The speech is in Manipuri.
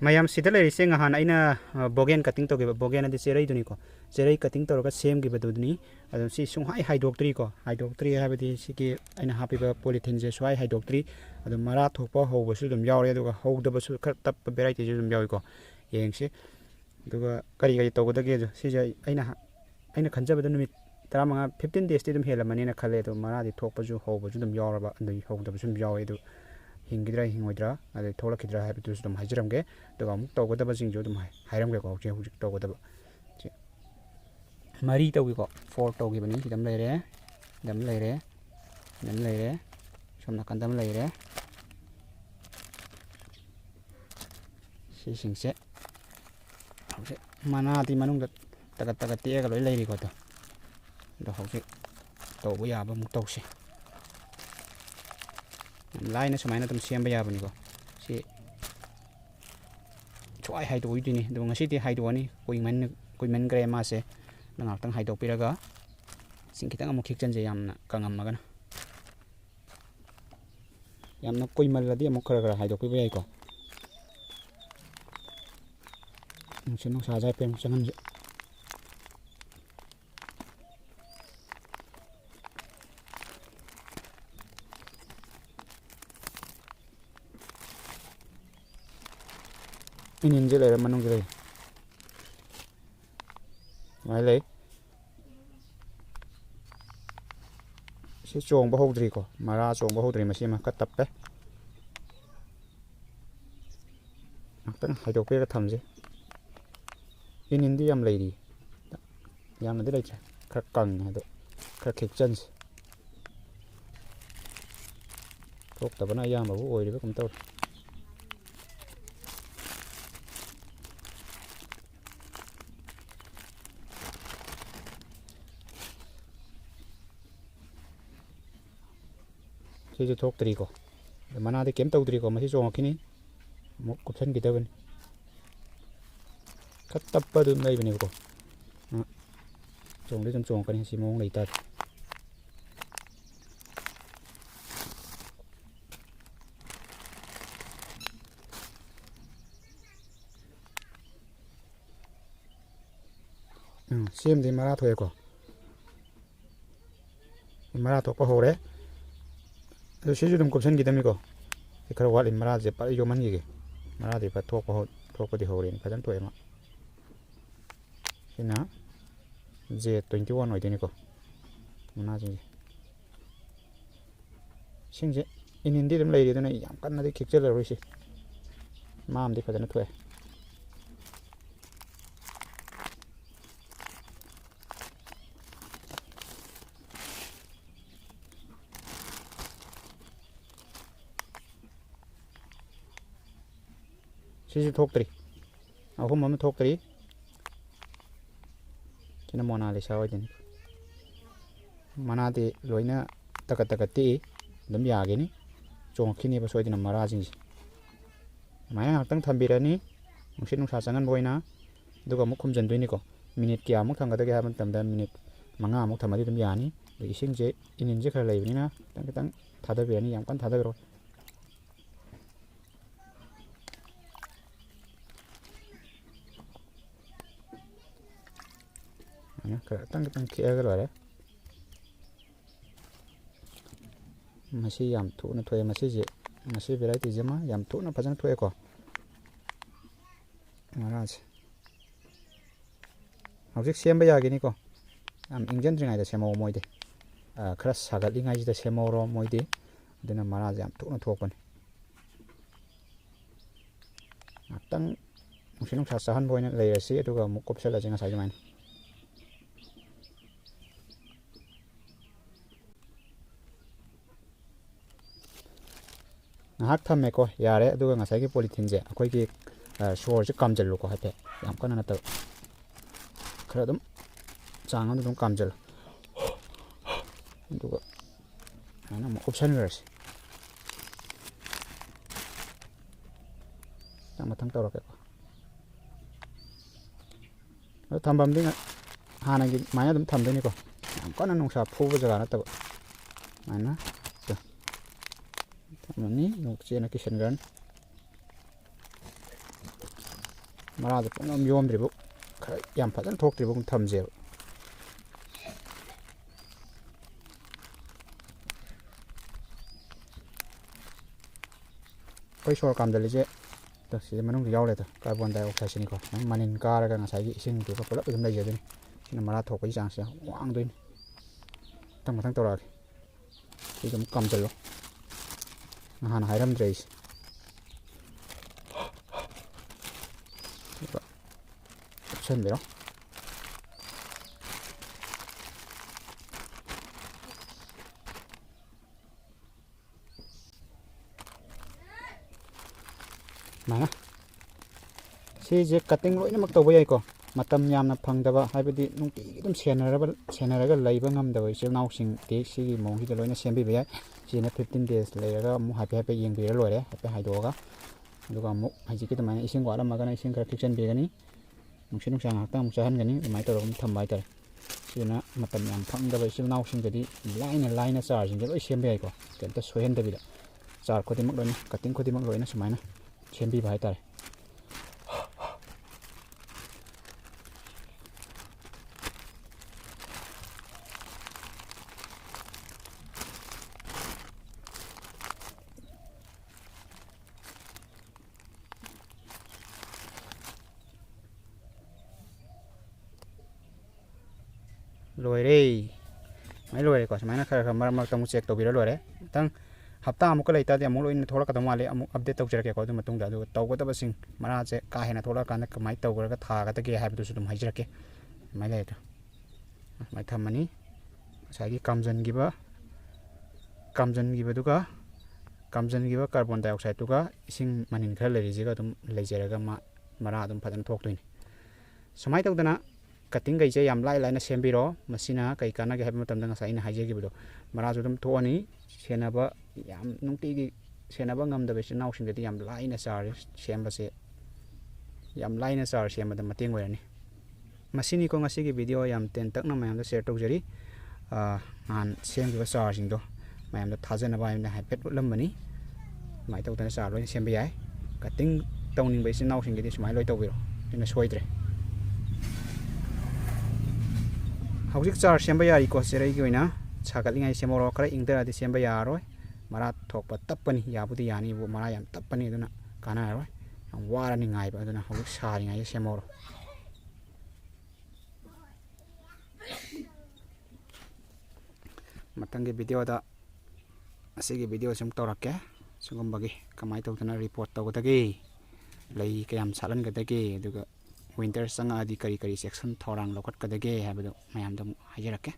mayam sida lerise ngahan aina bogen cutting to giba bogen adi cherai duni ko cherai cutting to roga sem giba duduni adum si sung hai doctory ko hai doctory habadi siki aina happy ba polythene je swai hai doctory adum mara thokpa ho basu dum yaure aduga ho da basu khar tap variety je dum yawi ko yengse aduga kari to goda ge si je aina khanja bada numit 15 days dum hela manina khale do mara di thokpa ju ho basu dum yaura ba andai ho da basu yawi du hinggidra hingoidra ade thola kidra habitu dum hajramge doga muk tawgoda ba jingjo dum hairamge ko je hujik tawgoda ba mari tawgi ko 4 tawgi bani dam leire somna kandam leire si singse hause mana ti manung da taga te ga loi leiri ko to do hause tawbu ya ba muk tawse line sumaina tum siam baya bani ko si choi hai doi dini do ngasi ti hai doni koiman gre ma se nang tang hai dok piraga sing kitang amuk khik chan je yamna kangam magana yamna koimal ladi amuk khara hai dok pi bai ko sinu sa jai pem changan je inin je le manung je mai le si chong ba hodri ko mara chong ba hodri ma si ma ka tap pe naktan hai dok pe ka tham je inin di yam le di yam na de le cha khar kang ha do khar khik chan se thok ta bana yam ba bu oi ri ba kum taw si thok tri ko mana de kem taw tri ko ma si chong khini mok ko chen gida ban khat tap pa dum nei bani ko chong de chong kan si mong nei ta sem de mara thoe ko mara thokpa houre do si dum kopsan gidami ko ekar wal in mara je pa yo man gi mara de pa thokpa di houre ni khajan to ema sina je 21 oi deni ko mana je singje in hindi dum lei dena yam kan na de khik chela roi si mam di khajan thoe si thok tri ahum mam thok tri kina mona le saw den mana de loina taka ti dum ya ge ni chong khini ba soi den mara jing mai tang thambirani musin nung sa changan boina duga muk khum jan doi ni ko minute kya muk thanga da ga ban tam da minute manga muk thamari dum ya ni de ising je inin je khar lai ni na tang thada be ni yam kan thada ro tang kia cái loại đấy mà si giảm thụ nó thuê mà si về đấy thì gì mà giảm thụ nó phải chẳng thuê quoi mà ra học thức xem bây giờ cái này co ingin dengan ada xem mồi đi keras sagat ingai kita xem mồi đi dengan mà ra giảm thụ nó thuê con tang mungkin nó sasahan boy này lấy si itu cái một cốc sẽ là jangan saja main hak tham me ko yare aduga ngasai ki polythene je akoi ki shore je kamjal lo ko hate yam kana na to khara dum chang an dum kamjal aduga ana mo option res ta ma thang to ro ke ko thambam ding hana gi maya dum tham de ni ko yam kana nong sa phu ba jaga na to mana ini nuk cie nak kisen kan ꯃꯔꯥꯗꯣ ꯄꯨꯡꯅꯝ ꯌꯣꯝꯗ꯭ꯔꯤꯕ ꯈꯔ ꯌꯥꯝ ꯐꯖꯅ ꯊꯣꯛꯇ꯭ꯔꯤꯕꯒꯨꯝ ꯊꯝꯖꯦꯕ ꯑꯩꯈꯣꯏ ꯁꯣꯔ ꯀꯥꯝꯗꯜꯂꯤꯁꯦ ꯁꯤꯗ ꯃꯅꯨꯡꯗ ꯌꯥꯎꯔꯦꯗ ꯀꯥꯔꯕꯣꯟ ꯗꯥꯏꯑꯣꯛꯁꯥꯏꯗꯁꯤꯅꯤꯀꯣ ꯃꯅꯤꯟ ꯀꯥꯔꯒ ꯉꯁꯥꯏꯒꯤ ꯏꯁꯤꯡꯗꯨꯒ ꯄꯨꯂꯞ ꯑꯗꯨꯝ ꯂꯩꯖꯗꯣꯏꯅꯤ ꯁꯤꯅ ꯃꯔꯥ ꯊꯣꯛꯄꯒꯤ ꯆꯥꯡꯁꯦ ꯋꯥꯡꯗꯣꯏꯅꯤ ꯃꯊꯪ ꯃꯊꯪ ꯇꯧꯔꯛꯑꯒꯦ ꯁꯤꯗ ꯑꯃꯨꯛ ꯀꯥꯝꯖꯜꯂꯣ ꯅꯍꯥꯟ ꯍꯥꯏꯔꯝꯗ꯭ꯔꯦ ꯑꯩꯁꯦ ꯎꯞꯁꯟꯕꯤꯔꯣ ꯁꯨꯃꯥꯏꯅ ꯁꯤꯁꯦ ꯀꯠꯇꯤꯡ ꯂꯣꯏꯅꯃꯛ ꯇꯧꯕ ꯌꯥꯏꯀꯣ ꯃꯇꯝ ꯌꯥꯝꯅ ꯐꯪꯗꯕ ꯍꯥꯏꯕꯗꯤ ꯅꯨꯡꯇꯤꯒꯤ ꯑꯗꯨꯝ ꯁꯦꯟꯅꯔꯒ ꯂꯩꯕ ꯉꯝꯗꯕ ꯏꯆꯤꯜ ꯏꯅꯥꯎꯁꯤꯡꯗꯤ ꯁꯤꯒꯤ ꯃꯑꯣꯡꯁꯤꯗ ꯂꯣꯏꯅ ꯁꯦꯝꯕꯤꯕ ꯌꯥꯏ ꯁꯤꯅ 15 days ꯂꯩꯔꯒ ꯑꯃꯨꯛ ꯍꯥꯏꯐꯦꯠ ꯌꯦꯡꯕꯤꯔ ꯂꯣꯏꯔꯦ ꯍꯥꯏꯐꯦꯠ ꯍꯥꯏꯗꯣꯛꯑꯒ ꯑꯗꯨꯒ ꯑꯃꯨꯛ ꯍꯧꯖꯤꯛꯀꯤ ꯑꯗꯨꯃꯥꯏꯅ ꯏꯁꯤꯡ ꯋꯥꯠꯂꯝꯃꯒꯅ ꯏꯁꯤꯡ ꯈꯔ ꯈꯤꯛꯆꯟꯕꯤꯒꯅꯤ ꯅꯨꯡꯁꯤꯠ ꯅꯨꯡꯁꯥ ꯉꯥꯏꯍꯥꯛꯇꯪ ꯑꯃꯨꯛ ꯆꯥꯍꯟꯒꯅꯤ ꯑꯗꯨꯃꯥꯏꯅ ꯇꯧꯔꯒ ꯑꯃꯨꯛ ꯊꯝꯕ ꯍꯥꯏꯇꯥꯔꯦ ꯁꯤꯅ ꯃꯇꯝ ꯌꯥꯝ ꯐꯪꯗꯕ ꯏꯆꯤꯜ ꯏꯅꯥꯎꯁꯤꯡꯗꯗꯤ ꯂꯥꯏꯅ ꯆꯥꯔꯁꯤꯡꯁꯦ ꯂꯣꯏ ꯁꯦꯝꯕ ꯌꯥꯏꯀꯣ ꯀꯩꯝꯇ ꯁꯣꯏꯍꯟꯗꯕꯤꯗ ꯆꯥꯔ ꯈꯨꯗꯤꯡꯃꯛ ꯂꯣꯏꯅ ꯀꯠꯇꯤꯡ ꯈꯨꯗꯤꯡꯃꯛ ꯂꯣꯏꯅ ꯁꯨꯃꯥꯏꯅ ꯁꯦꯝꯕꯤꯕ ꯍꯥꯏꯇꯥꯔꯦ ꯂꯣꯏꯔꯦ ꯁꯨꯃꯥꯏꯅ ꯂꯣꯏꯔꯦꯀꯣ ꯁꯨꯃꯥꯏꯅ ꯈꯔ ꯃꯔꯛ ꯃꯔꯛꯇ ꯑꯃꯨꯛ ꯆꯦꯛ ꯇꯧꯕꯤꯔ ꯂꯣꯏꯔꯦ ꯃꯊꯪ ꯍꯞꯇꯥ ꯑꯃꯨꯛꯀ ꯂꯩꯇꯥꯗꯤ ꯑꯃꯨꯛ ꯂꯣꯏꯅ ꯊꯣꯛꯂꯛꯀꯗꯧ ꯃꯥꯜꯂꯦ ꯑꯃꯨꯛ ꯑꯞꯗꯦꯠ ꯇꯧꯖꯔꯛꯀꯦꯀꯣ ꯑꯗꯨ ꯃꯇꯨꯡꯗ ꯑꯗꯨꯒ ꯇꯧꯒꯗꯕꯁꯤꯡ ꯃꯔꯥꯁꯦ ꯀꯥ ꯍꯦꯟꯅ ꯊꯣꯛꯂꯛꯑꯀꯥꯟꯗ ꯀꯃꯥꯏꯅ ꯇꯧꯔꯒ ꯊꯥꯒꯗꯒꯦ ꯍꯥꯏꯕꯗꯨꯁꯨ ꯑꯗꯨꯝ ꯍꯥꯏꯖꯔꯛꯀꯦ ꯑꯗꯨꯃꯥꯏꯅ ꯂꯩꯔꯦ ꯑꯗꯨꯃꯥꯏꯅ ꯊꯝꯃꯅꯤ ꯉꯁꯥꯏꯒꯤ ꯀꯥꯝꯖꯟꯈꯤꯕ ꯀꯥꯔꯕꯣꯟ ꯗꯥꯏꯑꯣꯛꯁꯥꯏꯗꯇꯨꯒ ꯏꯁꯤꯡ ꯃꯅꯤꯟ ꯈꯔ ꯂꯩꯔꯤꯁꯤꯒ ꯑꯗꯨꯝ ꯂꯩꯖꯔꯒ ꯃꯔꯥ ꯑꯗꯨꯝ ꯐꯖꯅ ꯊꯣꯛꯇꯣꯏꯅꯤ ꯁꯨꯃꯥꯏꯅ ꯇꯧꯗꯅ ꯀꯠꯇꯤꯡꯈꯩꯁꯦ ꯌꯥꯝ ꯂꯥꯏꯅ ꯁꯦꯝꯕꯤꯔꯣ ꯃꯁꯤꯅ ꯀꯩ ꯀꯥꯟꯅꯒꯦ ꯍꯥꯏꯕ ꯃꯇꯝꯗ ꯉꯁꯥꯏ ꯑꯩꯅ ꯍꯥꯏꯖꯈꯤꯕꯗꯣ ꯃꯔꯥꯁꯨ ꯑꯗꯨꯝ ꯊꯣꯛꯑꯅꯤ ꯁꯦꯟꯅꯕ ꯌꯥꯝ ꯅꯨꯡꯇꯤꯒꯤ ꯁꯦꯟꯅꯕ ꯉꯝꯗꯕ ꯏꯆꯤꯜ ꯏꯅꯥꯎꯁꯤꯡꯗꯗꯤ ꯌꯥꯝ ꯂꯥꯏꯅ ꯆꯥꯔ ꯁꯦꯝꯕꯁꯦ ꯌꯥꯝ ꯂꯥꯏꯅ ꯆꯥꯔ ꯁꯦꯝꯕꯗ ꯃꯇꯦꯡ ꯑꯣꯏꯔꯅꯤ ꯃꯁꯤꯅꯤꯀꯣ ꯉꯁꯤꯒꯤ ꯚꯤꯗꯤꯑꯣ ꯌꯥꯝ ꯇꯦꯟꯇꯛꯅ ꯃꯌꯥꯝꯗ ꯁꯦꯌꯔ ꯇꯧꯖꯔꯤ ꯅꯍꯥꯟ ꯁꯦꯝꯈꯤꯕ ꯆꯥꯔꯁꯤꯡꯗꯣ ꯃꯌꯥꯝꯗ ꯊꯥꯖꯅꯕ ꯍꯥꯏꯅ ꯍꯥꯏꯐꯦꯠ ꯎꯠꯂꯝꯕꯅꯤ ꯑꯗꯨꯃꯥꯏꯅ ꯇꯧꯗꯅ ꯆꯥꯔ ꯂꯣꯏꯅ ꯁꯦꯝꯕ ꯌꯥꯏ ꯀꯠꯇꯤꯡ ꯇꯧꯅꯤꯡꯕ ꯏꯆꯤꯜ ꯏꯅꯥꯎꯁꯤꯡꯒꯤꯗꯤ ꯁꯨꯃꯥꯏꯅ ꯂꯣꯏ ꯇꯧꯕꯤꯔꯣ ꯁꯤꯅ ꯁꯣꯏꯗ꯭ꯔꯦ ꯍꯧꯖꯤꯛ ꯆꯥꯔ ꯁꯦꯝꯕ ꯌꯥꯔꯤꯀꯣ ꯆꯦꯔꯩꯒꯤ ꯑꯣꯏꯅ ꯁꯥꯒꯠꯂꯤꯉꯩ ꯁꯦꯝꯍꯧꯔꯣ ꯈꯔ ꯏꯪꯊꯔꯗꯤ ꯁꯦꯝꯕ ꯌꯥꯔꯔꯣꯏ ꯃꯔꯥ ꯊꯣꯛꯄ ꯇꯞꯄꯅꯤ ꯌꯥꯕꯨꯗꯤ ꯌꯥꯅꯤꯕꯨ ꯃꯔꯥ ꯌꯥꯝ ꯇꯞꯄꯅꯤ ꯑꯗꯨꯅ ꯀꯥꯟꯅꯔꯔꯣꯏ ꯌꯥꯝ ꯋꯥꯔꯅꯤ ꯉꯥꯏꯕ ꯑꯗꯨꯅ ꯍꯧꯖꯤꯛ ꯁꯥꯔꯤꯉꯩꯗ ꯁꯦꯝꯍꯧꯔꯣ ꯃꯊꯪꯒꯤ ꯚꯤꯗꯤꯑꯣꯗ ꯑꯁꯤꯒꯤ ꯚꯤꯗꯤꯑꯣꯁꯤ ꯑꯃꯨꯛ ꯇꯧꯔꯛꯀꯦ ꯁꯤꯒꯨꯝꯕꯒꯤ ꯀꯃꯥꯏꯅ ꯇꯧꯗꯅ ꯔꯤꯄꯣꯔꯠ ꯇꯧꯒꯗꯒꯦ ꯂꯩ ꯀꯌꯥꯝ ꯁꯥꯠꯍꯟꯒꯗꯒꯦ ꯑꯗꯨꯒ ꯋꯤꯟꯇꯔ ꯆꯪꯉꯛꯑꯗꯤ ꯀꯔꯤ ꯆꯦꯛꯁꯤꯟ ꯊꯧꯔꯥꯡ ꯂꯧꯈꯠꯀꯗꯒꯦ ꯍꯥꯏꯕꯗꯣ ꯃꯌꯥꯝꯗ ꯑꯃꯨꯛ ꯍꯥꯏꯖꯔꯛꯀꯦ